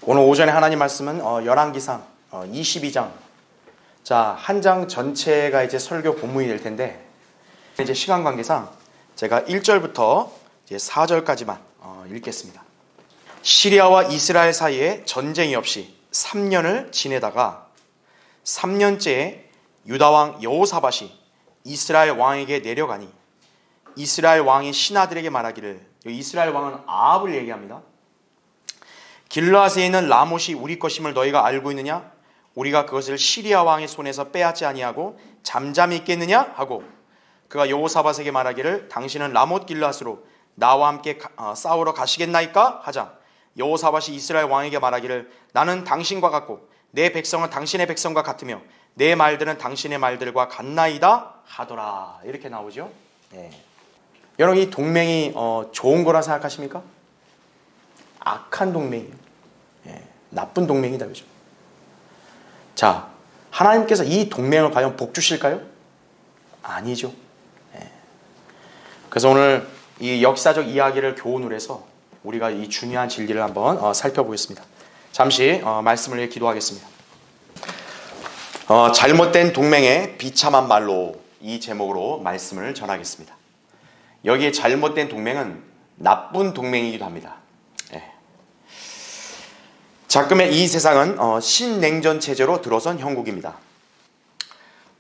오늘 오전에 하나님 말씀은 열왕기상 22장. 자, 한 장 전체가 이제 설교 본문이 될 텐데, 이제 시간 관계상 제가 1절부터 이제 4절까지만 읽겠습니다. 시리아와 이스라엘 사이에 전쟁이 없이 3년을 지내다가 3년째에 유다 왕 여호사밧이 이스라엘 왕에게 내려가니 이스라엘 왕이 신하들에게 말하기를, 이스라엘 왕은 아합을 얘기합니다. 길르앗에 있는 라못이 우리 것임을 너희가 알고 있느냐? 우리가 그것을 시리아 왕의 손에서 빼앗지 아니하고 잠잠히 있겠느냐? 하고 그가 여호사밧에게 말하기를, 당신은 라못 길르앗으로 나와 함께 싸우러 가시겠나이까? 하자 여호사밧이 이스라엘 왕에게 말하기를, 나는 당신과 같고 내 백성은 당신의 백성과 같으며 내 말들은 당신의 말들과 같나이다 하더라. 이렇게 나오죠. 네. 여러분, 이 동맹이 좋은 거라 생각하십니까? 악한 동맹이에요. 나쁜 동맹이다, 그죠? 자, 하나님께서 이 동맹을 과연 복 주실까요? 아니죠. 그래서 오늘 이 역사적 이야기를 교훈으로 해서 우리가 이 중요한 진리를 한번 살펴보겠습니다. 잠시 말씀을 위해 기도하겠습니다. 잘못된 동맹의 비참한 말로, 이 제목으로 말씀을 전하겠습니다. 여기에 잘못된 동맹은 나쁜 동맹이기도 합니다. 자금의 이 세상은 신냉전 체제로 들어선 형국입니다.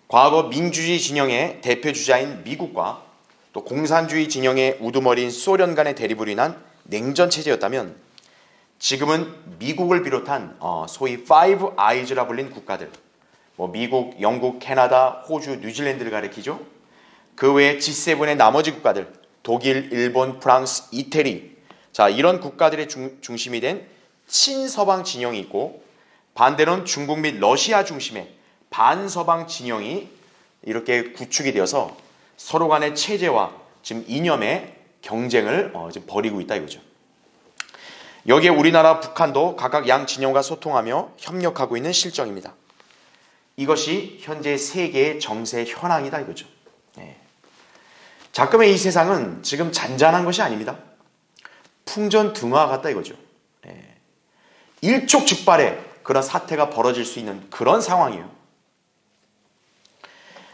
과거 민주주의 진영의 대표 주자인 미국과 또 공산주의 진영의 우두머리인 소련 간의 대립으로 인한 냉전 체제였다면, 지금은 미국을 비롯한 소위 파이브 아이즈라 불린 국가들, 미국, 영국, 캐나다, 호주, 뉴질랜드를 가리키죠. 그 외에 G7의 나머지 국가들, 독일, 일본, 프랑스, 이태리, 자, 이런 국가들의 중심이 된 친서방 진영이 있고, 반대로는 중국 및 러시아 중심의 반서방 진영이 이렇게 구축이 되어서 서로 간의 체제와 지금 이념의 경쟁을 지금 벌이고 있다 이거죠. 여기에 우리나라, 북한도 각각 양 진영과 소통하며 협력하고 있는 실정입니다. 이것이 현재 세계의 정세 현황이다 이거죠. 자금의 이 세상은 지금 잔잔한 것이 아닙니다. 풍전등화 같다 이거죠. 일촉즉발의 그런 사태가 벌어질 수 있는 그런 상황이에요.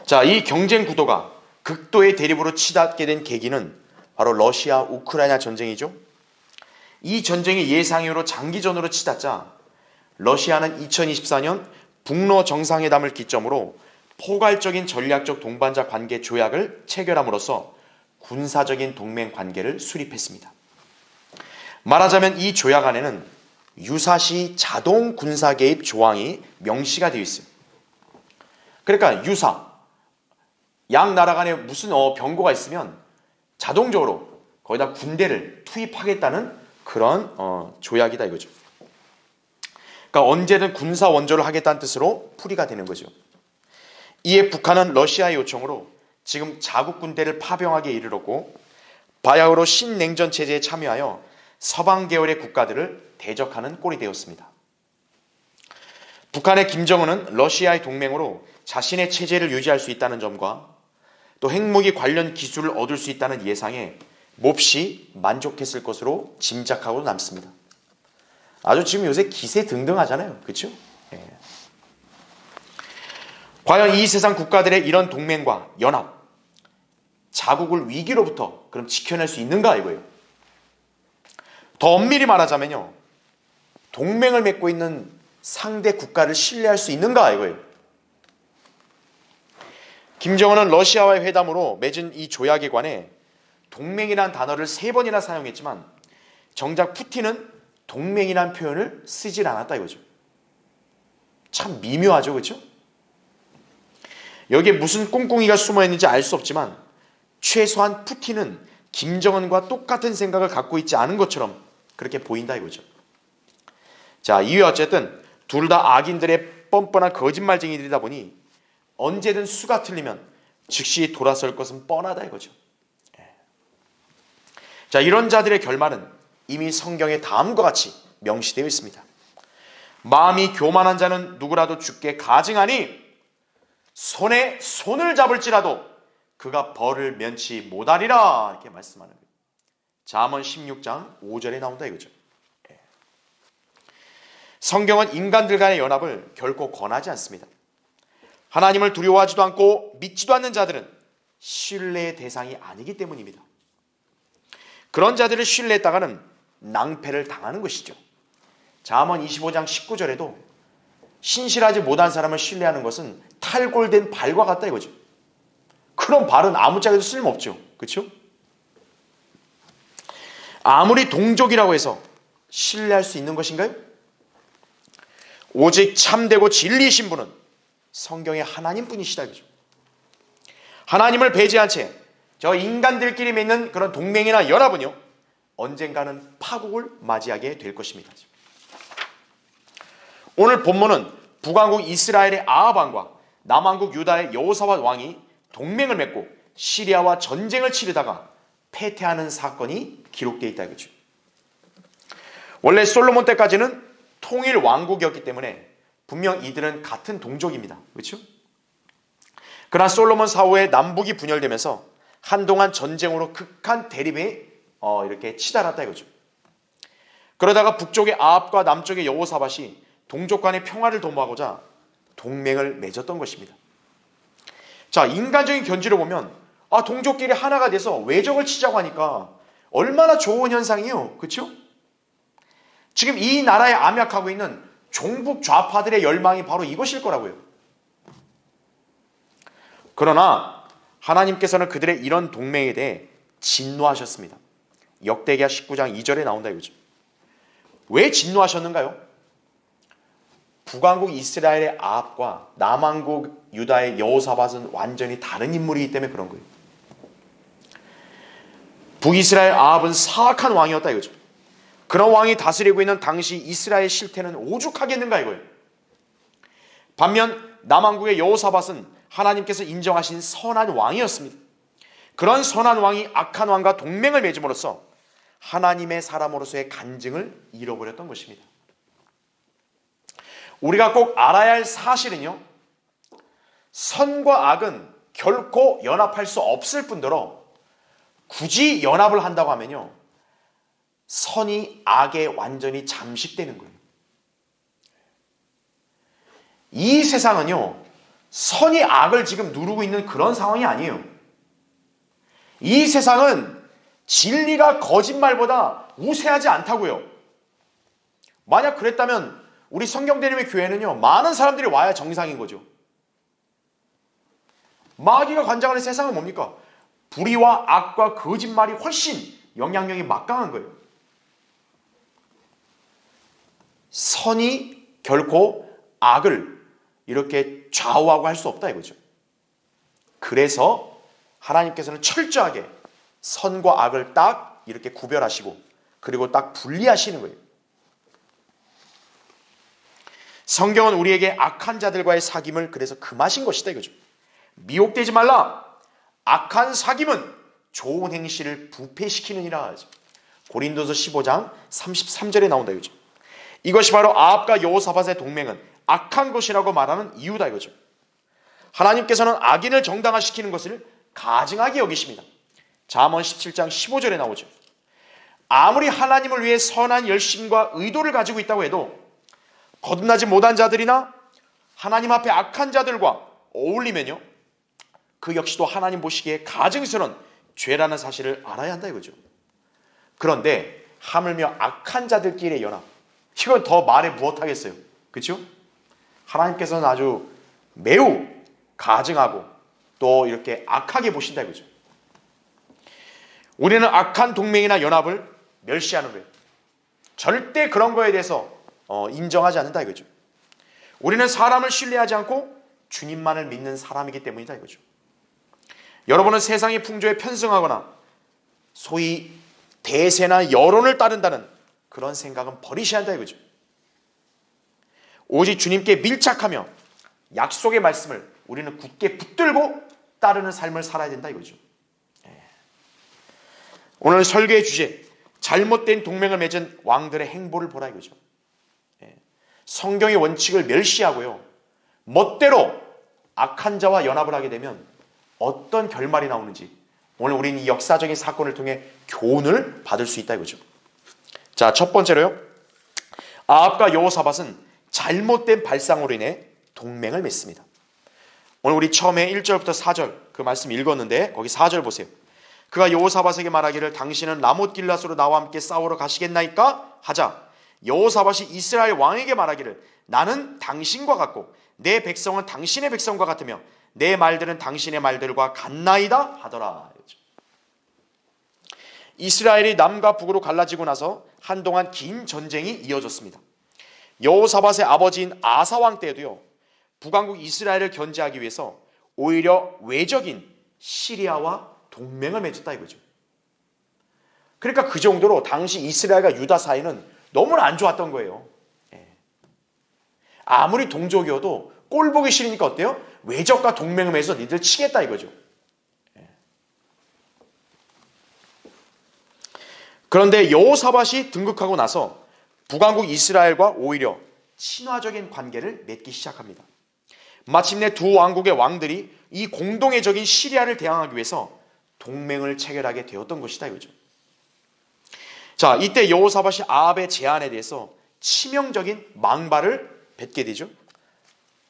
자, 이 경쟁 구도가 극도의 대립으로 치닫게 된 계기는 바로 러시아 우크라이나 전쟁이죠. 이 전쟁이 예상외로 장기전으로 치닫자 러시아는 2024년 북러 정상회담을 기점으로 포괄적인 전략적 동반자 관계 조약을 체결함으로써 군사적인 동맹 관계를 수립했습니다. 말하자면 이 조약 안에는 유사시 자동 군사 개입 조항이 명시가 되어 있어요. 그러니까 유사, 양 나라 간에 무슨 병고가 있으면 자동적으로 거기다 군대를 투입하겠다는 그런 조약이다 이거죠. 그러니까 언제든 군사 원조를 하겠다는 뜻으로 풀이가 되는 거죠. 이에 북한은 러시아의 요청으로 지금 자국 군대를 파병하게 이르렀고, 바야흐로 신냉전 체제에 참여하여 서방 계열의 국가들을 대적하는 꼴이 되었습니다. 북한의 김정은은 러시아의 동맹으로 자신의 체제를 유지할 수 있다는 점과 또 핵무기 관련 기술을 얻을 수 있다는 예상에 몹시 만족했을 것으로 짐작하고 남습니다. 아주 지금 요새 기세 등등하잖아요. 그렇죠? 과연 이 세상 국가들의 이런 동맹과 연합, 자국을 위기로부터 그럼 지켜낼 수 있는가 이거예요. 더 엄밀히 말하자면요, 동맹을 맺고 있는 상대 국가를 신뢰할 수 있는가 이거예요. 김정은은 러시아와의 회담으로 맺은 이 조약에 관해 동맹이라는 단어를 3번이나 사용했지만 정작 푸틴은 동맹이라는 표현을 쓰질 않았다 이거죠. 참 미묘하죠, 그렇죠? 여기에 무슨 꿍꿍이가 숨어있는지 알 수 없지만 최소한 푸틴은 김정은과 똑같은 생각을 갖고 있지 않은 것처럼 그렇게 보인다 이거죠. 자, 이외 어쨌든 둘 다 악인들의 뻔뻔한 거짓말쟁이들이다 보니 언제든 수가 틀리면 즉시 돌아설 것은 뻔하다 이거죠. 자, 이런 자들의 결말은 이미 성경에 다음과 같이 명시되어 있습니다. 마음이 교만한 자는 누구라도 죽게 가증하니 손에 손을 잡을지라도 그가 벌을 면치 못하리라, 이렇게 말씀하는 거예요. 잠언 16장 5절에 나온다 이거죠. 성경은 인간들 간의 연합을 결코 권하지 않습니다. 하나님을 두려워하지도 않고 믿지도 않는 자들은 신뢰의 대상이 아니기 때문입니다. 그런 자들을 신뢰했다가는 낭패를 당하는 것이죠. 잠언 25장 19절에도 신실하지 못한 사람을 신뢰하는 것은 탈골된 발과 같다 이거죠. 그런 발은 아무짝에도 쓸모없죠. 그렇죠? 아무리 동족이라고 해서 신뢰할 수 있는 것인가요? 오직 참되고 진리이신 분은 성경의 하나님뿐이시다 이거죠. 하나님을 배제한 채 저 인간들끼리 맺는 그런 동맹이나 연합은요, 언젠가는 파국을 맞이하게 될 것입니다. 오늘 본문은 북왕국 이스라엘의 아합 왕과 남왕국 유다의 여호사밧 왕이 동맹을 맺고 시리아와 전쟁을 치르다가 패퇴하는 사건이 기록되어 있다 이거죠. 원래 솔로몬 때까지는 통일 왕국이었기 때문에 분명 이들은 같은 동족입니다. 그렇죠? 그러나 솔로몬 사후에 남북이 분열되면서 한동안 전쟁으로 극한 대립에 이렇게 치달았다 이거죠. 그러다가 북쪽의 아합과 남쪽의 여호사밧이 동족 간의 평화를 도모하고자 동맹을 맺었던 것입니다. 자, 인간적인 견지로 보면 동족끼리 하나가 돼서 외적을 치자고 하니까 얼마나 좋은 현상이에요. 그렇죠? 지금 이 나라에 암약하고 있는 종북 좌파들의 열망이 바로 이것일 거라고요. 그러나 하나님께서는 그들의 이런 동맹에 대해 진노하셨습니다. 역대기하 19장 2절에 나온다 이거죠. 왜 진노하셨는가요? 북왕국 이스라엘의 아합과 남왕국 유다의 여호사밧은 완전히 다른 인물이기 때문에 그런 거예요. 북이스라엘 아합은 사악한 왕이었다 이거죠. 그런 왕이 다스리고 있는 당시 이스라엘 실태는 오죽하겠는가 이거예요. 반면 남왕국의 여호사밧은 하나님께서 인정하신 선한 왕이었습니다. 그런 선한 왕이 악한 왕과 동맹을 맺음으로써 하나님의 사람으로서의 간증을 잃어버렸던 것입니다. 우리가 꼭 알아야 할 사실은요, 선과 악은 결코 연합할 수 없을 뿐더러 굳이 연합을 한다고 하면요, 선이 악에 완전히 잠식되는 거예요. 이 세상은요, 선이 악을 지금 누르고 있는 그런 상황이 아니에요. 이 세상은 진리가 거짓말보다 우세하지 않다고요. 만약 그랬다면 우리 성경대림의 교회는요, 많은 사람들이 와야 정상인 거죠. 마귀가 관장하는 세상은 뭡니까? 불의와 악과 거짓말이 훨씬 영향력이 막강한 거예요. 선이 결코 악을 이렇게 좌우하고 할 수 없다 이거죠. 그래서 하나님께서는 철저하게 선과 악을 딱 이렇게 구별하시고 그리고 딱 분리하시는 거예요. 성경은 우리에게 악한 자들과의 사귐을 그래서 금하신 것이다 이거죠. 미혹되지 말라. 악한 사귐은 좋은 행실을 부패시키느니라 하죠. 고린도서 15장 33절에 나온다 이거죠. 이것이 바로 아합과 여호사밧의 동맹은 악한 것이라고 말하는 이유다 이거죠. 하나님께서는 악인을 정당화시키는 것을 가증하게 여기십니다. 잠언 17장 15절에 나오죠. 아무리 하나님을 위해 선한 열심과 의도를 가지고 있다고 해도 거듭나지 못한 자들이나 하나님 앞에 악한 자들과 어울리면요, 그 역시도 하나님 보시기에 가증스러운 죄라는 사실을 알아야 한다 이거죠. 그런데 하물며 악한 자들끼리의 연합, 이건 더 말에 무엇하겠어요. 그렇죠? 하나님께서는 아주 매우 가증하고 또 이렇게 악하게 보신다 이거죠. 우리는 악한 동맹이나 연합을 멸시하는 거예요. 절대 그런 거에 대해서 인정하지 않는다 이거죠. 우리는 사람을 신뢰하지 않고 주님만을 믿는 사람이기 때문이다 이거죠. 여러분은 세상의 풍조에 편승하거나 소위 대세나 여론을 따른다는 그런 생각은 버리셔야 한다 이거죠. 오직 주님께 밀착하며 약속의 말씀을 우리는 굳게 붙들고 따르는 삶을 살아야 된다 이거죠. 오늘 설교의 주제, 잘못된 동맹을 맺은 왕들의 행보를 보라 이거죠. 성경의 원칙을 멸시하고요, 멋대로 악한 자와 연합을 하게 되면 어떤 결말이 나오는지 오늘 우리는 이 역사적인 사건을 통해 교훈을 받을 수 있다 이거죠. 자, 첫 번째로요, 아합과 여호사밧은 잘못된 발상으로 인해 동맹을 맺습니다. 오늘 우리 처음에 1절부터 4절 그 말씀 읽었는데 거기 4절 보세요. 그가 여호사밧에게 말하기를 당신은 라못 길앗으로 나와 함께 싸우러 가시겠나이까 하자 여호사밧이 이스라엘 왕에게 말하기를 나는 당신과 같고 내 백성은 당신의 백성과 같으며 내 말들은 당신의 말들과 같나이다 하더라. 이스라엘이 남과 북으로 갈라지고 나서 한동안 긴 전쟁이 이어졌습니다. 여호사밧의 아버지인 아사 왕 때도요, 북왕국 이스라엘을 견제하기 위해서 오히려 외적인 시리아와 동맹을 맺었다 이거죠. 그러니까 그 정도로 당시 이스라엘과 유다 사이는 너무나 안 좋았던 거예요. 아무리 동족이어도 꼴 보기 싫으니까 어때요? 외적과 동맹을 맺어서 니들 치겠다 이거죠. 그런데 여호사밧이 등극하고 나서 북왕국 이스라엘과 오히려 친화적인 관계를 맺기 시작합니다. 마침내 두 왕국의 왕들이 이 공동의 적인 시리아를 대항하기 위해서 동맹을 체결하게 되었던 것이다 이거죠. 자, 이때 여호사밧이 아합의 제안에 대해서 치명적인 망발을 뱉게 되죠.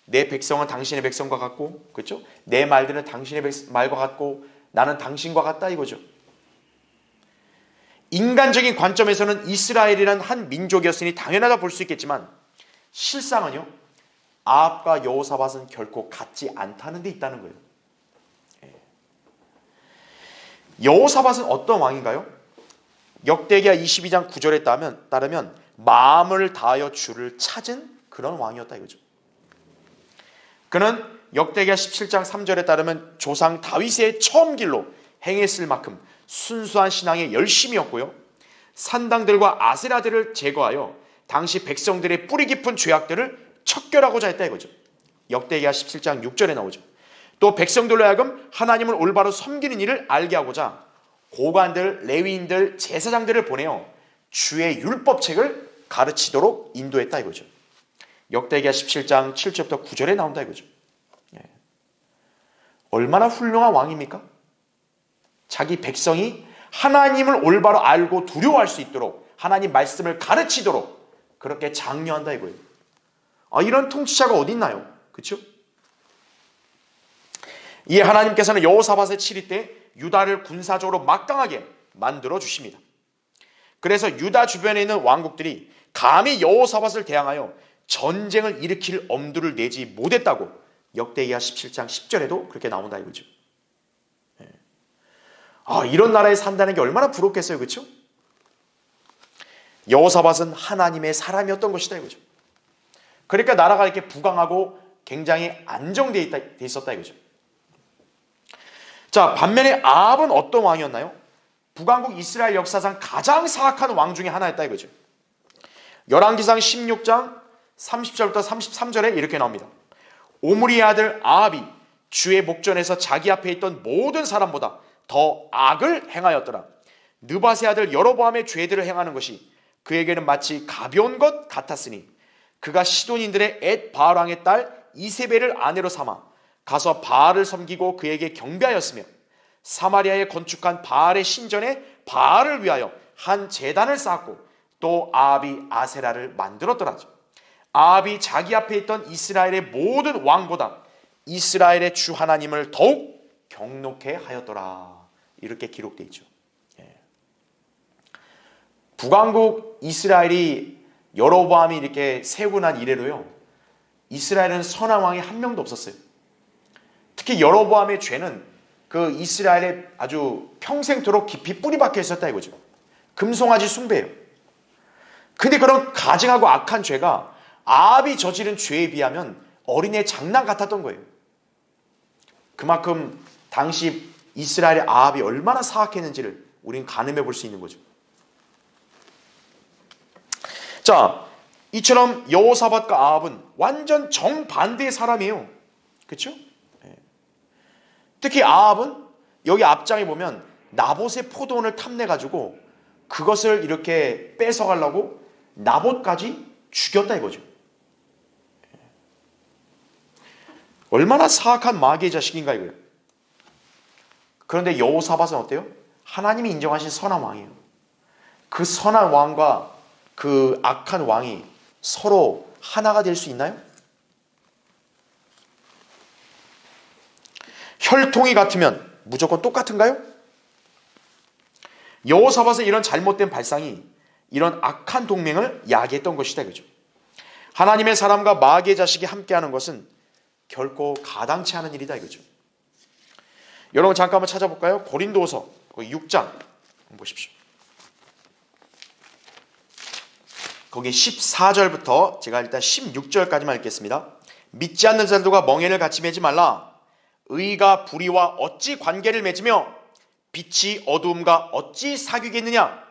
내 백성은 당신의 백성과 같고, 그렇죠? 내 말들은 당신의 말과 같고, 나는 당신과 같다 이거죠. 인간적인 관점에서는 이스라엘이란 한 민족이었으니 당연하다 볼 수 있겠지만 실상은요, 아합과 여호사밧은 결코 같지 않다는 데 있다는 거예요. 여호사밧은 어떤 왕인가요? 역대기하 22장 9절에 따르면 마음을 다하여 주를 찾은 그런 왕이었다 이거죠. 그는 역대기하 17장 3절에 따르면 조상 다윗의 처음 길로 행했을 만큼 순수한 신앙의 열심이었고요, 산당들과 아세라들을 제거하여 당시 백성들의 뿌리 깊은 죄악들을 척결하고자 했다 이거죠. 역대기하 17장 6절에 나오죠. 또 백성들로 하여금 하나님을 올바로 섬기는 일을 알게 하고자 고관들, 레위인들, 제사장들을 보내어 주의 율법책을 가르치도록 인도했다 이거죠. 역대기하 17장 7절부터 9절에 나온다 이거죠. 얼마나 훌륭한 왕입니까? 자기 백성이 하나님을 올바로 알고 두려워할 수 있도록 하나님 말씀을 가르치도록 그렇게 장려한다 이거예요. 이런 통치자가 어디 있나요? 그렇죠? 이에 하나님께서는 여호사밧의 치리 때 유다를 군사적으로 막강하게 만들어 주십니다. 그래서 유다 주변에 있는 왕국들이 감히 여호사밧을 대항하여 전쟁을 일으킬 엄두를 내지 못했다고 역대기하 17장 10절에도 그렇게 나온다 이거죠. 이런 나라에 산다는 게 얼마나 부럽겠어요, 그렇죠? 여호사밧은 하나님의 사람이었던 것이다 이거죠. 그러니까 나라가 이렇게 부강하고 굉장히 안정돼 있었다 이거죠. 자, 반면에 아합은 어떤 왕이었나요? 북왕국 이스라엘 역사상 가장 사악한 왕 중에 하나였다 이거죠. 열왕기상 16장 30절부터 33절에 이렇게 나옵니다. 오므리의 아들 아합이 주의 목전에서 자기 앞에 있던 모든 사람보다 더 악을 행하였더라. 느밧의 아들 여로보암의 죄들을 행하는 것이 그에게는 마치 가벼운 것 같았으니 그가 시돈인들의 엣 바알 왕의 딸 이세벨을 아내로 삼아 가서 바알을 섬기고 그에게 경배하였으며 사마리아에 건축한 바알의 신전에 바알을 위하여 한 제단을 쌓았고 또 아합이 아세라를 만들었더라. 아합이 자기 앞에 있던 이스라엘의 모든 왕보다 이스라엘의 주 하나님을 더욱 경록해 하였더라. 이렇게 기록되어 있죠. 북왕국 이스라엘이 여로보암이 이렇게 세우고 난 이래로요, 이스라엘은 선한 왕이 한 명도 없었어요. 특히 여로보암의 죄는 그 이스라엘에 아주 평생토록 깊이 뿌리 박혀 있었다 이거죠. 금송아지 숭배예요. 근데 그런 가증하고 악한 죄가 아합이 저지른 죄에 비하면 어린애 장난 같았던 거예요. 그만큼 당시 이스라엘의 아합이 얼마나 사악했는지를 우리는 가늠해 볼 수 있는 거죠. 자, 이처럼 여호사밧과 아합은 완전 정반대의 사람이에요. 그렇죠? 특히 아합은 여기 앞장에 보면 나봇의 포도원을 탐내가지고 그것을 이렇게 뺏어가려고 나봇까지 죽였다 이거죠. 얼마나 사악한 마귀의 자식인가 이거예요. 그런데 여호사밧은 어때요? 하나님이 인정하신 선한 왕이에요. 그 선한 왕과 그 악한 왕이 서로 하나가 될 수 있나요? 혈통이 같으면 무조건 똑같은가요? 여호사밧의 이런 잘못된 발상이 이런 악한 동맹을 야기했던 것이다, 그죠? 하나님의 사람과 마귀의 자식이 함께하는 것은 결코 가당치 않은 일이다, 이거죠. 여러분 잠깐 한번 찾아볼까요? 고린도서 6장 한번 보십시오. 거기 14절부터 제가 일단 16절까지만 읽겠습니다. 믿지 않는 자들과 멍에를 같이 매지 말라. 의가 불의와 어찌 관계를 맺으며 빛이 어두움과 어찌 사귀겠느냐.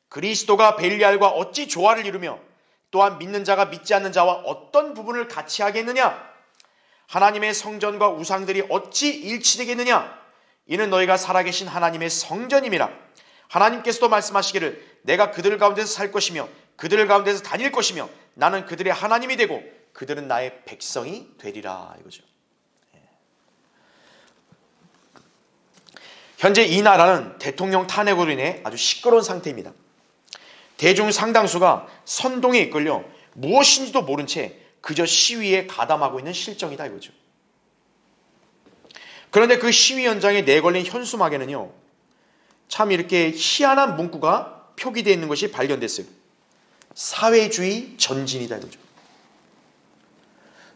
그리스도가 벨리알과 어찌 조화를 이루며 또한 믿는 자가 믿지 않는 자와 어떤 부분을 같이 하겠느냐. 하나님의 성전과 우상들이 어찌 일치되겠느냐. 이는 너희가 살아계신 하나님의 성전임이라. 하나님께서도 말씀하시기를 내가 그들 가운데서 살 것이며 그들 가운데서 다닐 것이며 나는 그들의 하나님이 되고 그들은 나의 백성이 되리라, 이거죠. 현재 이 나라는 대통령 탄핵으로 인해 아주 시끄러운 상태입니다. 대중 상당수가 선동에 이끌려 무엇인지도 모른 채 그저 시위에 가담하고 있는 실정이다, 이거죠. 그런데 그 시위 현장에 내걸린 현수막에는요, 참 이렇게 희한한 문구가 표기되어 있는 것이 발견됐어요. 사회주의 전진이다, 이거죠.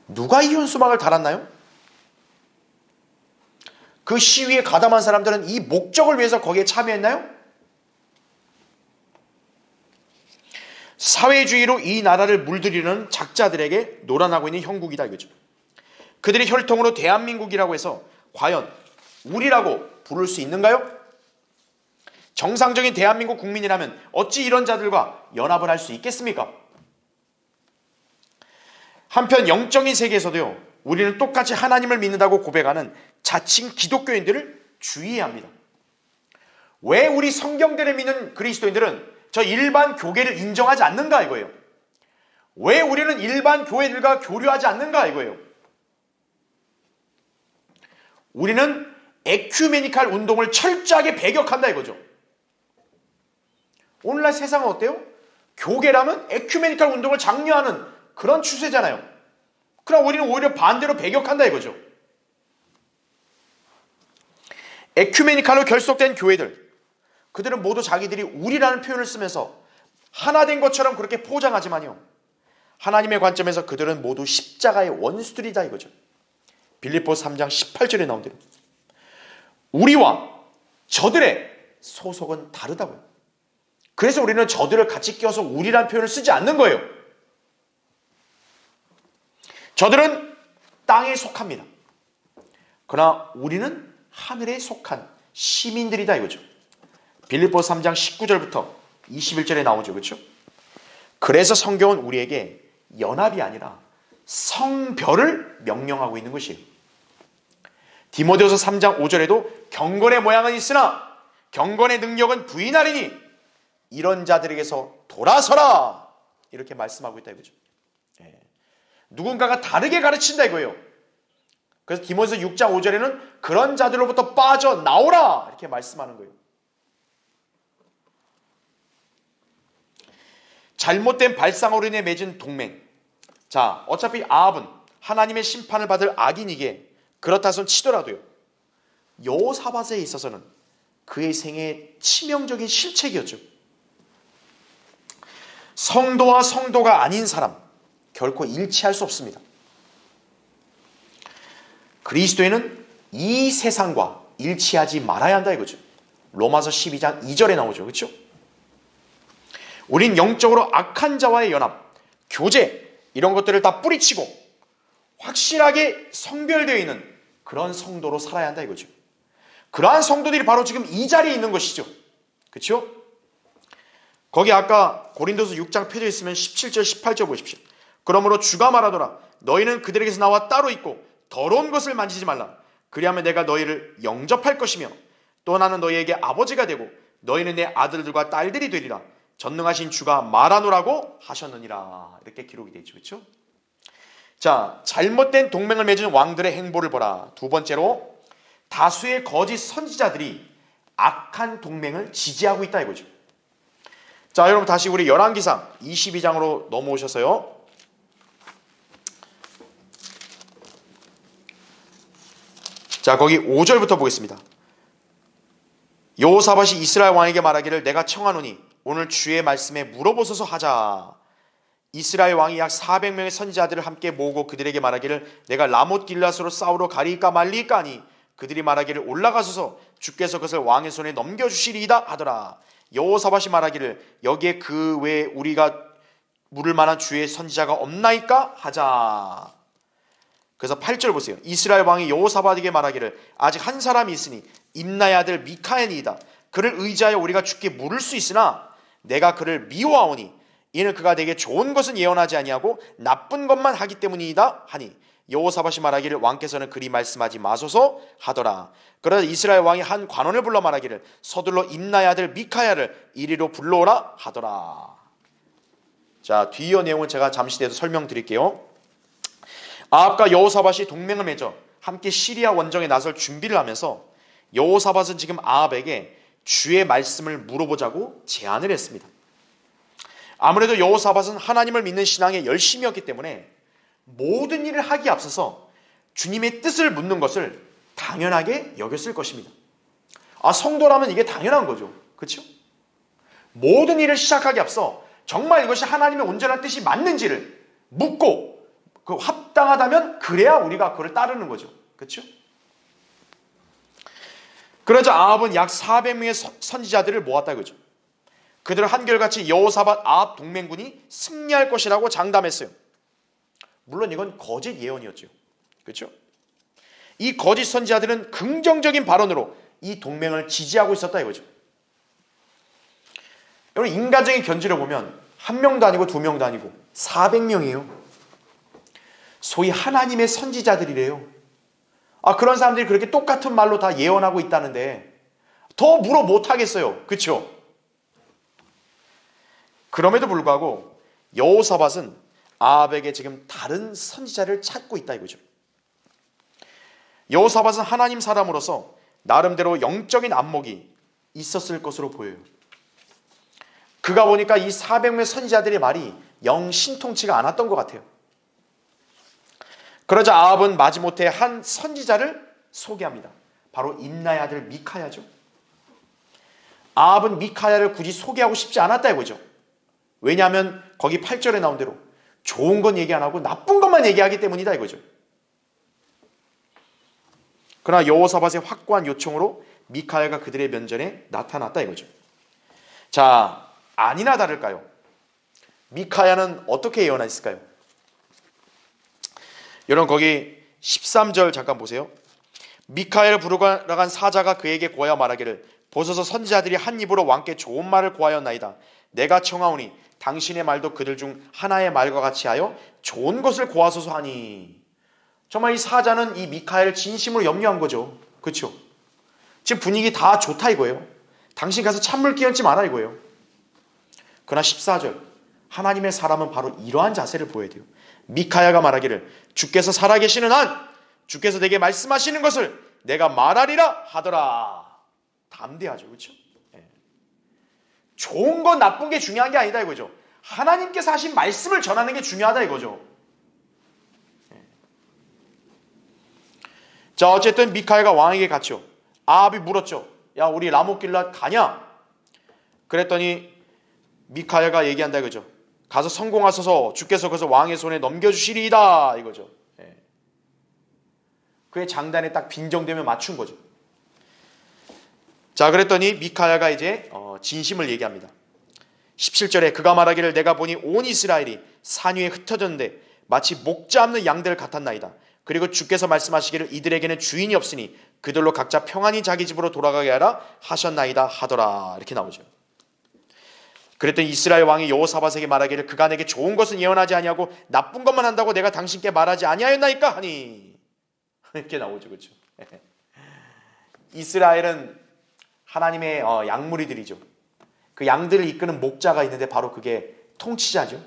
누가 이 현수막을 달았나요? 그 시위에 가담한 사람들은 이 목적을 위해서 거기에 참여했나요? 사회주의로 이 나라를 물들이는 작자들에게 놀아나고 있는 형국이다, 이거죠. 그들의 혈통으로 대한민국이라고 해서 과연 우리라고 부를 수 있는가요? 정상적인 대한민국 국민이라면 어찌 이런 자들과 연합을 할 수 있겠습니까? 한편 영적인 세계에서도요, 우리는 똑같이 하나님을 믿는다고 고백하는 자칭 기독교인들을 주의해야 합니다. 왜 우리 성경들을 믿는 그리스도인들은 저 일반 교계를 인정하지 않는가, 이거예요. 왜 우리는 일반 교회들과 교류하지 않는가, 이거예요. 우리는 에큐메니칼 운동을 철저하게 배격한다, 이거죠. 오늘날 세상은 어때요? 교계라면 에큐메니칼 운동을 장려하는 그런 추세잖아요. 그럼 우리는 오히려 반대로 배격한다, 이거죠. 에큐메니칼로 결속된 교회들, 그들은 모두 자기들이 우리라는 표현을 쓰면서 하나 된 것처럼 그렇게 포장하지만요, 하나님의 관점에서 그들은 모두 십자가의 원수들이다, 이거죠. 빌립보서 3장 18절에 나온 대로 우리와 저들의 소속은 다르다고요. 그래서 우리는 저들을 같이 껴서 우리라는 표현을 쓰지 않는 거예요. 저들은 땅에 속합니다. 그러나 우리는 하늘에 속한 시민들이다, 이거죠. 빌립보서 3장 19절부터 21절에 나오죠, 그렇죠? 그래서 성경은 우리에게 연합이 아니라 성별을 명령하고 있는 것이에요. 디모데후서 3장 5절에도 경건의 모양은 있으나 경건의 능력은 부인하리니 이런 자들에게서 돌아서라, 이렇게 말씀하고 있다, 이거죠. 누군가가 다르게 가르친다, 이거예요. 그래서 디모데후서 6장 5절에는 그런 자들로부터 빠져나오라, 이렇게 말씀하는 거예요. 잘못된 발상으로 인해 맺은 동맹. 자, 어차피 아합은 하나님의 심판을 받을 악인이기에 그렇다 손 치더라도요, 여호사밧에 있어서는 그의 생애의 치명적인 실책이었죠. 성도와 성도가 아닌 사람 결코 일치할 수 없습니다. 그리스도인은 이 세상과 일치하지 말아야 한다, 이거죠. 로마서 12장 2절에 나오죠, 그렇죠? 우린 영적으로 악한 자와의 연합, 교제, 이런 것들을 다 뿌리치고 확실하게 성별되어 있는 그런 성도로 살아야 한다, 이거죠. 그러한 성도들이 바로 지금 이 자리에 있는 것이죠, 그렇죠? 거기 아까 고린도서 6장 펴져 있으면 17절 18절 보십시오. 그러므로 주가 말하더라. 너희는 그들에게서 나와 따로 있고 더러운 것을 만지지 말라. 그리하면 내가 너희를 영접할 것이며 또 나는 너희에게 아버지가 되고 너희는 내 아들들과 딸들이 되리라. 전능하신 주가 말하노라고 하셨느니라. 이렇게 기록이 되어 있죠, 그렇죠? 자, 잘못된 동맹을 맺은 왕들의 행보를 보라. 두 번째로, 다수의 거짓 선지자들이 악한 동맹을 지지하고 있다, 이거죠. 자, 여러분 다시 우리 열왕기상 22장으로 넘어오셔서요. 자, 거기 5절부터 보겠습니다. 여호사밧이 이스라엘 왕에게 말하기를 내가 청하노니 오늘 주의 말씀에 물어보소서 하자. 이스라엘 왕이 약 400명의 선지자들을 함께 모으고 그들에게 말하기를 내가 라못 길앗으로 싸우러 가리이까 말리이까 하니 그들이 말하기를 올라가소서 주께서 그것을 왕의 손에 넘겨주시리이다 하더라. 여호사밧이 말하기를 여기에 그 외에 우리가 물을 만한 주의 선지자가 없나이까 하자. 그래서 8절 보세요. 이스라엘 왕이 여호사밧에게 말하기를 아직 한 사람이 있으니 임나의 아들 미카야니이다. 그를 의지하여 우리가 주께 물을 수 있으나 내가 그를 미워하오니 이는 그가 내게 좋은 것은 예언하지 아니하고 나쁜 것만 하기 때문이다 하니 여호사밧이 말하기를 왕께서는 그리 말씀하지 마소서 하더라. 그러자 이스라엘 왕이 한 관원을 불러 말하기를 서둘러 임나의 아들 미카야를 이리로 불러오라 하더라. 자, 뒤이어 내용은 제가 잠시 뒤에도 설명드릴게요. 아합과 여호사밧이 동맹을 맺어 함께 시리아 원정에 나설 준비를 하면서 여호사밧은 지금 아합에게 주의 말씀을 물어보자고 제안을 했습니다. 아무래도 여호사밧은 하나님을 믿는 신앙에 열심이었기 때문에 모든 일을 하기에 앞서서 주님의 뜻을 묻는 것을 당연하게 여겼을 것입니다. 성도라면 이게 당연한 거죠. 그렇죠? 모든 일을 시작하기에 앞서 정말 이것이 하나님의 온전한 뜻이 맞는지를 묻고 그 합당하다면 그래야 우리가 그걸 따르는 거죠. 그렇죠? 그러자 아합은 약 400명의 선지자들을 모았다 이거죠. 그들은 한결같이 여호사밧 아합 동맹군이 승리할 것이라고 장담했어요. 물론 이건 거짓 예언이었죠. 그렇죠? 이 거짓 선지자들은 긍정적인 발언으로 이 동맹을 지지하고 있었다 이거죠. 여러분 인간적인 견지를 보면 한 명도 아니고 두 명도 아니고 400명이에요. 소위 하나님의 선지자들이래요. 그런 사람들이 그렇게 똑같은 말로 다 예언하고 있다는데 더 물어 못하겠어요. 그렇죠? 그럼에도 불구하고 여호사밧은 아합에게 지금 다른 선지자를 찾고 있다 이거죠. 여호사밧은 하나님 사람으로서 나름대로 영적인 안목이 있었을 것으로 보여요. 그가 보니까 이 400명의 선지자들의 말이 영 신통치가 않았던 것 같아요. 그러자 아합은 마지못해 한 선지자를 소개합니다. 바로 임나의 아들 미카야죠. 아합은 미카야를 굳이 소개하고 싶지 않았다 이거죠. 왜냐하면 거기 8절에 나온 대로 좋은 건 얘기 안 하고 나쁜 것만 얘기하기 때문이다 이거죠. 그러나 여호사밧의 확고한 요청으로 미카야가 그들의 면전에 나타났다 이거죠. 자, 아니나 다를까요? 미카야는 어떻게 예언했을까요? 여러분 거기 13절 잠깐 보세요. 미카야를 부르러 간 사자가 그에게 고하여 말하기를 보소서 선지자들이 한 입으로 왕께 좋은 말을 고하였나이다. 내가 청하오니 당신의 말도 그들 중 하나의 말과 같이 하여 좋은 것을 고하소서 하니. 정말 이 사자는 이 미카야를 진심으로 염려한 거죠. 그렇죠? 지금 분위기 다 좋다 이거예요. 당신 가서 찬물 끼얹지 마라 이거예요. 그러나 14절 하나님의 사람은 바로 이러한 자세를 보여야 돼요. 미카야가 말하기를 주께서 살아계시는 한 주께서 내게 말씀하시는 것을 내가 말하리라 하더라. 담대하죠. 그렇죠? 좋은 건 나쁜 게 중요한 게 아니다 이거죠. 하나님께서 하신 말씀을 전하는 게 중요하다 이거죠. 자, 어쨌든 미카야가 왕에게 갔죠. 아합이 물었죠. 야, 우리 라못 길앗 가냐? 그랬더니 미카야가 얘기한다 이거죠. 가서 성공하소서 주께서 그것을 왕의 손에 넘겨주시리이다 이거죠. 그의 장단에 딱 빈정되면 맞춘 거죠. 자, 그랬더니 미카야가 이제 진심을 얘기합니다. 17절에 그가 말하기를 내가 보니 온 이스라엘이 산 위에 흩어졌는데 마치 목자 없는 양들 같았나이다. 그리고 주께서 말씀하시기를 이들에게는 주인이 없으니 그들로 각자 평안히 자기 집으로 돌아가게 하라 하셨나이다 하더라. 이렇게 나오죠. 그랬더니 이스라엘 왕이 여호사밧에게 말하기를 그가 내게 좋은 것은 예언하지 아니하고 나쁜 것만 한다고 내가 당신께 말하지 아니하였나이까 하니. 이렇게 나오죠. 그렇죠? 이스라엘은 하나님의 양무리들이죠. 그 양들을 이끄는 목자가 있는데 바로 그게 통치자죠.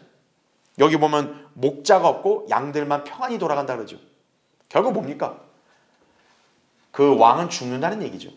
여기 보면 목자가 없고 양들만 평안히 돌아간다 그러죠. 결국 뭡니까? 그 왕은 죽는다는 얘기죠.